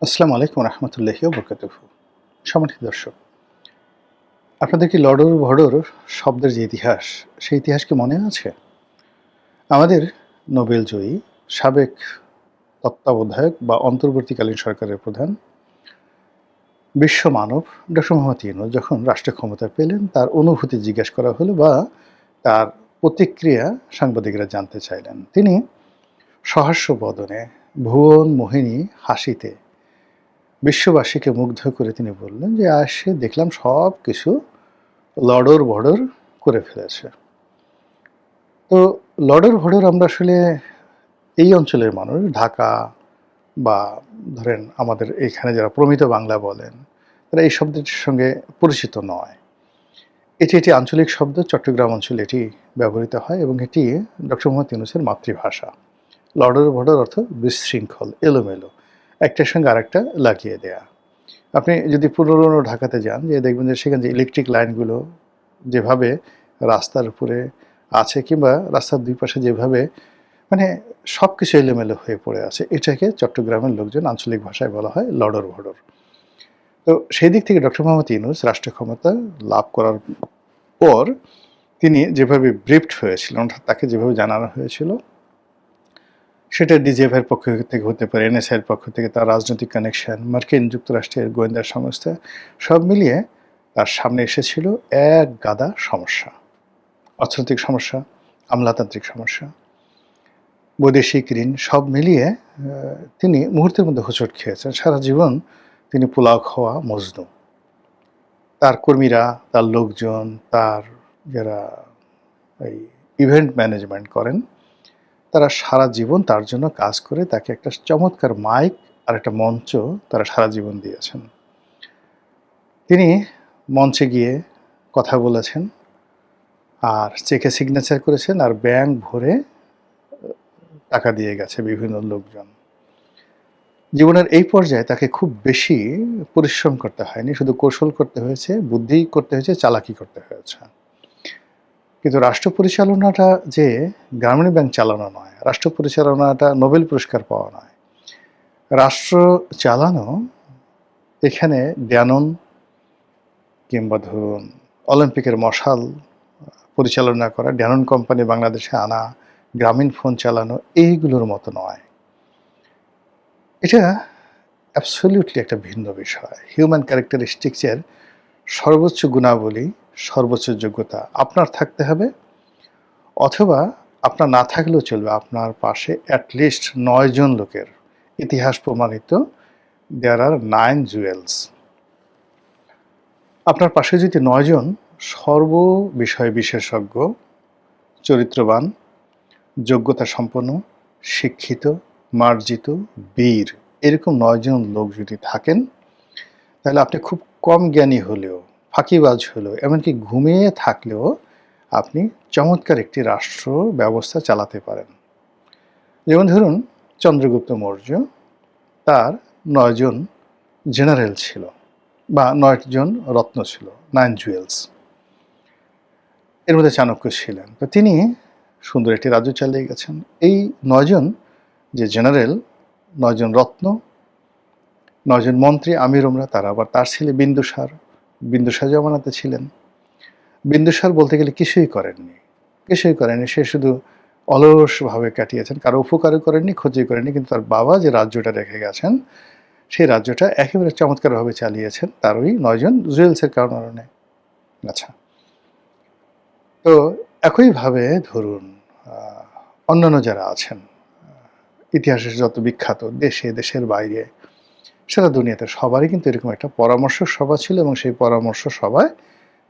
আসসালামু আলাইকুম রহমতুল্লাহি ওয়া বারাকাতুহু। সম্মানিত দর্শক, আপনাদের কি লডর ভডর শব্দের যে ইতিহাস, সেই ইতিহাস কি মনে আছে? আমাদের নোবেলজয়ী সাবেক তত্ত্বাবধায়ক বা অন্তর্বর্তীকালীন সরকারের প্রধান বিশ্ব মানব ডক্টর মোহাম্মদ ইউনূস যখন রাষ্ট্র ক্ষমতা পেলেন, তার অনুভূতি জিজ্ঞেস করা হলো বা তার প্রতিক্রিয়া সাংবাদিকরা জানতে চাইলেন। তিনি সহাস্য বদনে ভুবন মোহিনী হাসিতে বিশ্ববাসীকে মুগ্ধ করে তিনি বললেন যে, "আসে দেখলাম সব কিছু লডর-ভডর করে ফেলেছে।" তো লডর-ভডর আমরা আসলে এই অঞ্চলের মানুষ, ঢাকা বা ধরেন আমাদের এখানে যারা প্রমিত বাংলা বলেন, তারা এই শব্দটির সঙ্গে পরিচিত নয়। এটি আঞ্চলিক শব্দ, চট্টগ্রাম অঞ্চলে এটি ব্যবহৃত হয় এবং এটি ডক্টর মোহাম্মদ ইউনূসের মাতৃভাষা। লডর-ভডর অর্থ বিশৃঙ্খল, এলোমেলো, একটার সঙ্গে আরেকটা লাগিয়ে দেয়া। আপনি যদি পুরনো ঢাকাতে যান, যেয়ে দেখবেন যে সেখানে যে ইলেকট্রিক লাইনগুলো যেভাবে রাস্তার উপরে আছে কিংবা রাস্তার দুই পাশে যেভাবে মানে সবকিছু এলোমেলো হয়ে পড়ে আছে, এটাকে চট্টগ্রামের লোকজন আঞ্চলিক ভাষায় বলা হয় লডর-ভডর। তো সেই দিক থেকে ডক্টর মোহাম্মদ ইউনূস রাষ্ট্র ক্ষমতা লাভ করার পর তিনি যেভাবে ব্রিফড হয়েছিলেন, অর্থাৎ তাকে যেভাবে জানানো হয়েছিল, সেটা ডিজিএফআইয়ের পক্ষ থেকে হতে পারে, এনএসআইয়ের পক্ষ থেকে, তার রাজনৈতিক কানেকশন, মার্কিন যুক্তরাষ্ট্রের গোয়েন্দা সংস্থা, সব মিলিয়ে তার সামনে এসেছিল এক গাদা সমস্যা। অর্থনৈতিক সমস্যা, আমলাতান্ত্রিক সমস্যা, বৈদেশিক ঋণ, সব মিলিয়ে তিনি মুহূর্তের মধ্যে হোঁচট খেয়েছেন। সারা জীবন তিনি পোলাও খাওয়া মজনু। তার কর্মীরা, তার লোকজন, তার যারা এই ইভেন্ট ম্যানেজমেন্ট করেন, তারা সারা জীবন তার জন্য কাজ করে তাকে একটা চমৎকার মাইক আর একটা মঞ্চ তারা সারা জীবন দিয়েছেন। তিনি মঞ্চে গিয়ে কথা বলেছেন আর চেকে সিগনেচার করেছেন আর ব্যাংক ভরে টাকা দিয়ে গেছে বিভিন্ন লোকজন। জীবনের এই পর্যায়ে তাকে খুব বেশি পরিশ্রম করতে হয়নি, শুধু কৌশল করতে হয়েছে, বুদ্ধি করতে হয়েছে, চালাকি করতে হয়েছে। কিন্তু রাষ্ট্র পরিচালনাটা যে গ্রামীণ ব্যাংক চালানো নয়, রাষ্ট্র পরিচালনাটা নোবেল পুরস্কার পাওয়া নয়। রাষ্ট্র চালানো এখানে ড্যানন কিংবা ধরুন অলিম্পিকের মশাল পরিচালনা করা, ড্যানন কোম্পানি বাংলাদেশে আনা, গ্রামীণ ফোন চালানো, এইগুলোর মতো নয়। এটা অ্যাবসলিউটলি একটা ভিন্ন বিষয়। হিউম্যান ক্যারেক্টারিস্টিক্সের সর্বোচ্চ গুণাবলী, সর্বোচ্চ যোগ্যতা আপনার থাকতে হবে, অথবা আপনার না থাকলেও চলবে। আপনার পাশে অ্যাটলিস্ট 9 জন লোকের, ইতিহাস প্রমাণিত, দেয়ার আর 9 জুয়েলস। আপনার পাশে যদি 9 জন সর্ব বিষয়ে বিশেষজ্ঞ, চরিত্রবান, যোগ্যতা সম্পন্ন, শিক্ষিত, মার্জিত, বীর, এরকম 9 জন লোক যদি থাকেন, তাহলে আপনি খুব কম জ্ঞানী হলেও, ফাঁকিবাজ হলেও, এমনকি ঘুমিয়ে থাকলেও আপনি চমৎকার একটি রাষ্ট্র ব্যবস্থা চালাতে পারেন। যেমন ধরুন চন্দ্রগুপ্ত মৌর্য, তার 9 জন জেনারেল ছিল বা 9 জন রত্ন ছিল, 9 জুয়েলস। এর মধ্যে চাণক্য ছিলেন। তো তিনি সুন্দর একটি রাজ্য চালিয়ে গেছেন। এই 9 জন যে জেনারেল, 9 জন রত্ন, 9 জন মন্ত্রী, আমির-ওমরা, তারা আবার তার ছেলে বিন্দুসার, বিন্দুসার জমানাতে ছিলেন। বিন্দুসার বলতে গেলে কিছুই করেননি, কিছুই করেননি। সে শুধু অলসভাবে কাটিয়েছেন, কারো উপকারও করেননি, ক্ষতি করেননি। কিন্তু তার বাবা যে রাজ্যটা রেখে গেছেন, সেই রাজ্যটা একেবারে চমৎকারভাবে চালিয়েছেন তার ওই 9 জন জুয়েলসের কারণে। আচ্ছা, তো একইভাবে ধরুন অন্যান্য যারা আছেন, ইতিহাসের যত বিখ্যাত, দেশে, দেশের বাইরে, সারা দুনিয়াতে সবারই কিন্তু এরকম একটা পরামর্শ সভা ছিল এবং সেই পরামর্শ সভায়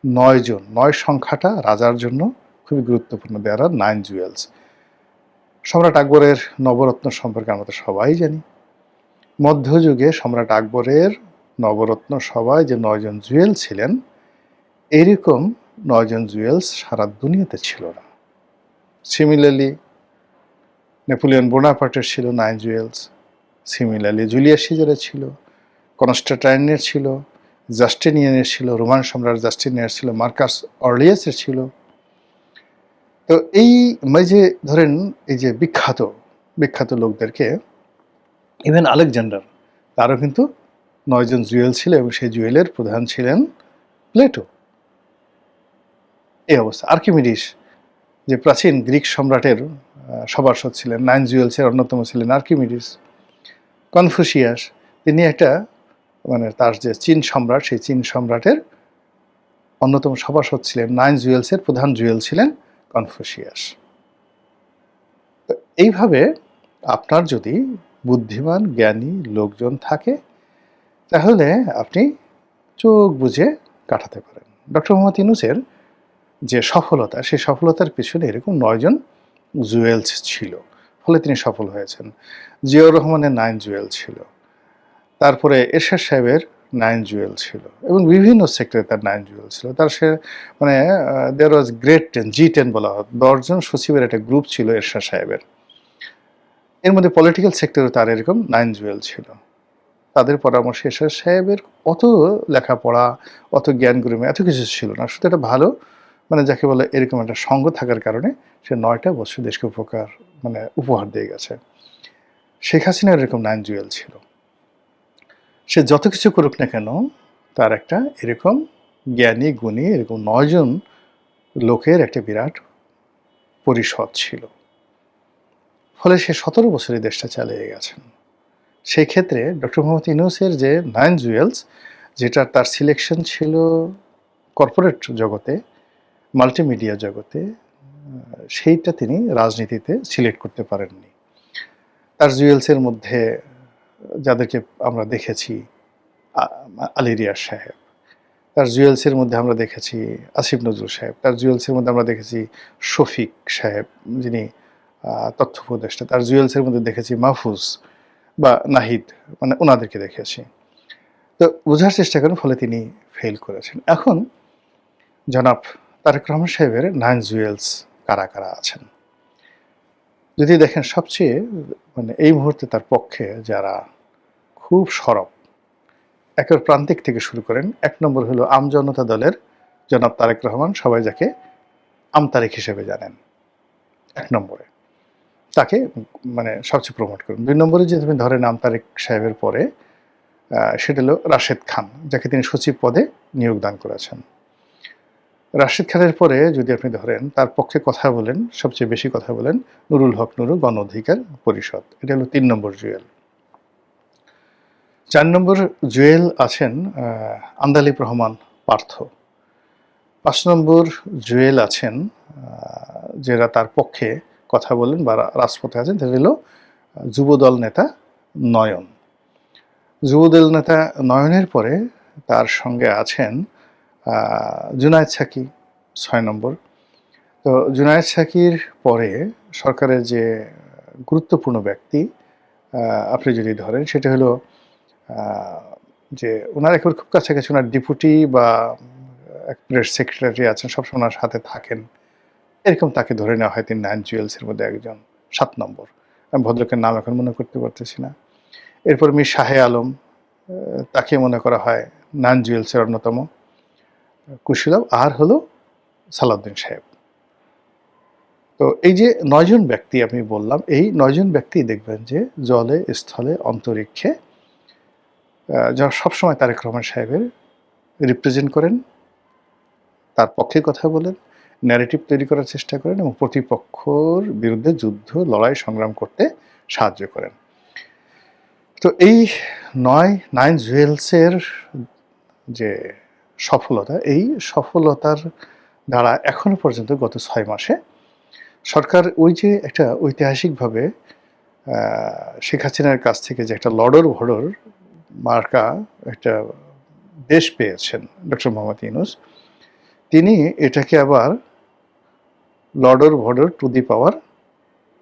9 জন, 9 সংখ্যাটা রাজার জন্য খুবই গুরুত্বপূর্ণ। দেয়ার আর 9 জুয়েলস। সম্রাট আকবরের নবরত্ন সম্পর্কে আমরা তো সবাই জানি। মধ্যযুগে সম্রাট আকবরের নবরত্ন সভায় যে 9 জন জুয়েল ছিলেন, এইরকম 9 জন জুয়েলস সারা দুনিয়াতে ছিল না। সিমিলারলি নেপোলিয়ন বোনাপার্টের ছিল 9 জুয়েলস, সিমিলারলি জুলিয়াস সিজারের ছিল, কনস্টান্টাইনের ছিল, জাস্টিনিয়ানের ছিল, রোমান সম্রাট জাস্টিনিয়ানের ছিল, মার্কাস অর্লিয়াসের ছিল। তো এই যে ধরেন এই যে বিখ্যাত বিখ্যাত লোকদেরকে, ইভেন আলেকজান্ডার, তারও কিন্তু 9 জন জুয়েল ছিল এবং সেই জুয়েলের প্রধান ছিলেন প্লেটো। এই অবস্থা। আর্কিমিডিস, যে প্রাচীন গ্রিক সম্রাটের সভাসদ ছিলেন, 9 জুয়েলসের অন্যতম ছিলেন আর্কিমিডিস। কনফুসিয়াস, তিনি একটা তার যে চীন সম্রাট, সেই চীন সম্রাটের অন্যতম সভাসদ ছিলেন। 9 জুয়েলসের প্রধান জুয়েল ছিলেন কনফুসিয়াস। এইভাবে আপনার যদি বুদ্ধিমান জ্ঞানী লোকজন থাকে তাহলে আপনি চোখ বুজে কাটাতে পারেন। ডক্টর মোহাম্মদ ইউনূসের যে সফলতা, সেই সফলতার পিছনে এরকম 9 জন জুয়েলস ছিল, ফলে তিনি সফল হয়েছেন। জিয়াউর রহমানের 9 জুয়েল ছিল, তারপরে এরশাদ সাহেবের 9 জুয়েল ছিল, এবং বিভিন্ন সেক্টরে তার 9 জুয়েল ছিল। তার সে দেয়ার ওয়াজ গ্রেট 10, G10 বলা হয়, 10 জন সচিবের একটা গ্রুপ ছিল এরশাদ সাহেবের। এর মধ্যে পলিটিক্যাল সেক্টরে তার এরকম 9 জুয়েল ছিল। তাদের পরামর্শে এরশাদ সাহেবের অত লেখাপড়া, অত জ্ঞান গরিমা, এত কিছু ছিল না, শুধু একটা ভালো যাকে বলে এরকম একটা সঙ্গ থাকার কারণে সে 9টা বছর দেশকে উপহার দিয়ে গেছে। শেখ হাসিনার এরকম 9 জুয়েল ছিল। সে যত কিছু করুক না কেন, তার একটা এরকম জ্ঞানী গুণী এরকম 9 জন লোকের একটা বিরাট পরিষদ ছিল, ফলে সে 17 বছরে দেশটা চালিয়ে গেছেন। সেই ক্ষেত্রে ডক্টর মোহাম্মদ ইউনূসের যে 9 জুয়েলস, যেটা তার সিলেকশন ছিল কর্পোরেট জগতে, মাল্টিমিডিয়া জগতে, সেইটা তিনি রাজনীতিতে সিলেক্ট করতে পারেননি। তার জুয়েলসের মধ্যে যাদেরকে আমরা দেখেছি, আলী রিয়াজ সাহেব, তার জুয়েলসের মধ্যে আমরা দেখেছি আসিফ নজরুল সাহেব, তার জুয়েলসের মধ্যে আমরা দেখেছি শফিক সাহেব, যিনি তথ্য উপদেষ্টা, তার জুয়েলসের মধ্যে দেখেছি মাহফুজ বা নাহিদ, ওনাদেরকে দেখেছি। তো বোঝার চেষ্টা করেন, ফলে তিনি ফেল করেছেন। এখন জনাব তারেক রহমান সাহেবের 9 জুয়েলস কারা কারা আছেন যদি দেখেন, সবচেয়ে এই মুহূর্তে তার পক্ষে যারা খুব সরব, একের প্রান্তিক থেকে শুরু করেন। 1 নম্বর হলো আমজনতা দলের জনাব তারেক রহমান, সবাই যাকে আমতারেক হিসেবে জানেন। 1 নম্বরে তাকে সবচেয়ে প্রমোট করেন। 2 নম্বরে যে তুমি ধরেন আমতারেক সাহেবের পরে, সেটা হলো রাশেদ খান, যাকে তিনি সচিব পদে নিয়োগ দান করেছেন। রাশেদ খানের পরে যদি আপনি ধরেন, তার পক্ষে কথা বলেন, সবচেয়ে বেশি কথা বলেন নুরুল হক নুরু, গণ অধিকার পরিষদ, এটা হলো 3 নম্বর জুয়েল। 4 নম্বর জুয়েল আছেন আন্দালিব রহমান পার্থ। 5 নম্বর জুয়েল আছেন যারা তার পক্ষে কথা বলেন বা রাজপথে আছেন, সেটা হলো যুবদল নেতা নয়ন। যুবদল নেতা নয়নের পরে তার সঙ্গে আছেন জুনায়েদ সাকি, 6 নম্বর। তো জুনায়েদ সাকির পরে সরকারের যে গুরুত্বপূর্ণ ব্যক্তি আপনি যদি ধরেন, সেটা হলো যে ওনার একেবারে খুব কাছাকাছি ওনার ডেপুটি বা প্রেস সেক্রেটারি আছেন, সবসময় ওনার সাথে থাকেন, এরকম তাকে ধরে নেওয়া হয় তিনি 9 জুয়েলসের মধ্যে একজন। 7 নম্বর, আমি ভদ্রলোকের নাম এখন মনে করতে পারতেছি না। এরপর মীর শাহে আলম, তাকে মনে করা হয় 9 জুয়েলসের অন্যতম কুশীলব। আর হলো সালাউদ্দিন সাহেব। তো এই যে 9 জন ব্যক্তি আমি বললাম, এই 9 জন ব্যক্তি দেখবেন যে জলে, স্থলে, অন্তরিক্ষে যারা সবসময় তারেক রহমান সাহেবের রিপ্রেজেন্ট করেন, তার পক্ষে কথা বলেন, ন্যারেটিভ তৈরি করার চেষ্টা করেন এবং প্রতিপক্ষর বিরুদ্ধে যুদ্ধ, লড়াই, সংগ্রাম করতে সাহায্য করেন। তো এই 9 জুয়েলসের যে সফলতা, এই সফলতার দ্বারা এখনো পর্যন্ত গত 6 মাসে সরকার ওই যে একটা ঐতিহাসিকভাবে শেখ হাসিনার কাছ থেকে যে একটা লড়র ভড়র মার্কা একটা দেশ পেয়েছেন ডক্টর মোহাম্মদ ইউনূস, তিনি এটাকে আবার লর্ডর ভর্ডর টু দি পাওয়ার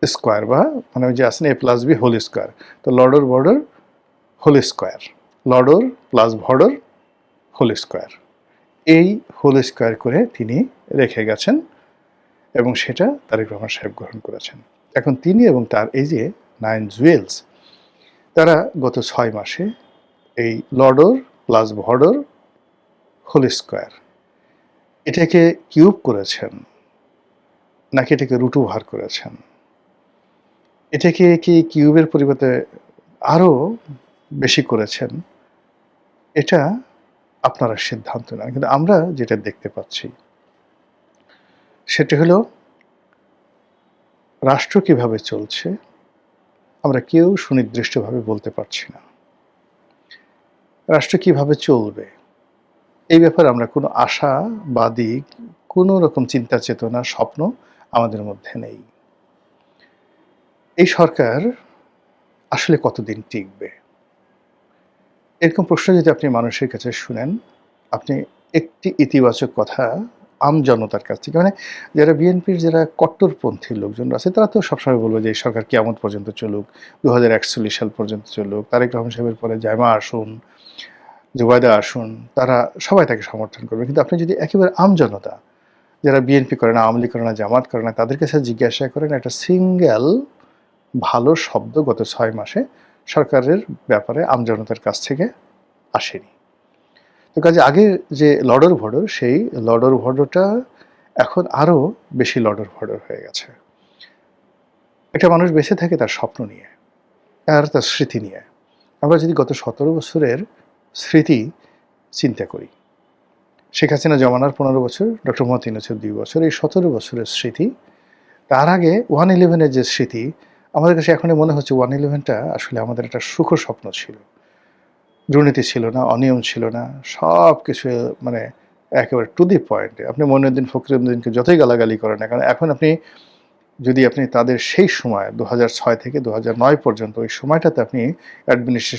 স্কোয়ার, বা ওই যে আছেন A+B হোল স্কোয়ার, তো লর্ডর ভর্ডর হোল স্কোয়ার, লর্ডর প্লাস ভর্ডর হোল স্কোয়ার, এই হোল স্কোয়ার করে তিনি রেখে গেছেন এবং সেটা তারেক রহমান সাহেব গ্রহণ করেছেন। এখন তিনি এবং তার এই যে 9 জুয়েলস, তারা গত 6 মাসে এই লর্ডর প্লাস ভর্ডর হোল স্কোয়ার এটাকে কিউব করেছেন নাকি এটাকে রুট ওভার করেছেন, এটাকে কি কিউবের পরিবর্তে আরও বেশি করেছেন, এটা আপনারা সিদ্ধান্ত নেন। কিন্তু আমরা যেটা দেখতে পাচ্ছি সেটা হলো রাষ্ট্র কিভাবে চলছে আমরা কেউ সুনির্দিষ্টভাবে বলতে পারছি না। রাষ্ট্র কিভাবে চলবে এই ব্যাপারে আমরা কোনো আশাবাদী কোনো রকম চিন্তা চেতনা স্বপ্ন আমাদের মধ্যে নেই। এই সরকার আসলে কতদিন টিকবে? এরকম প্রশ্ন যদি আপনি মানুষের কাছে শুনেন, আপনি একটি ইতিবাচক কথা জনতার কাছ থেকে মানে যারা বিএনপির যারা কট্টরপন্থী লোকজন আছে তারা তো সবসময় বলবে যে এই সরকার কিয়ামত পর্যন্ত চলুক, ২০৪১ সাল পর্যন্ত চলুক, তারেক রহমান সাহেবের পরে জায়মা আসুন, জুবাইদা আসুন, তারা সবাই তাকে সমর্থন করবে। কিন্তু আপনি যদি একেবারে জনতা যারা বিএনপি করে না, আওয়ামী লীগ করে না, জামাত করে না, তাদের কাছে জিজ্ঞাসা করেন একটা সিঙ্গেল ভালো শব্দ গত ৬ মাসে সরকারের ব্যাপারে আমজনতার কাছ থেকে আসেনি। তো কাজে আগের যে লডর-ভডর সেই লডর-ভডরটা এখন আরো বেশি লডর-ভডর হয়ে গেছে। একটা মানুষ বেঁচে থাকে তার স্বপ্ন নিয়ে আর তার স্মৃতি নিয়ে। আমরা যদি গত ১৭ বছরের স্মৃতি চিন্তা করি, শেখ হাসিনা জমানার ১৫ বছর, ডক্টর মোহাম্মদ ইউনূসের ২ বছর, এই ১৭ বছরের স্মৃতি। তার আগে 1/11 যে স্মৃতি, আমাদের কাছে এখনই মনে হচ্ছে 1/11টা আসলে আমাদের একটা সুখ স্বপ্ন ছিল। দুর্নীতি ছিল না, অনিয়ম ছিল না, সবকিছু মানে একেবারে টু দি পয়েন্টে। আপনি মইনুদ্দিন ফখরুদ্দিনকে যতই গালাগালি করেন না কেন, এখন আপনি তাদের সেই সময় ২০০৬ থেকে ২০০৯ পর্যন্ত ওই সময়টাতে আপনি অ্যাডমিনিস্ট্রেশন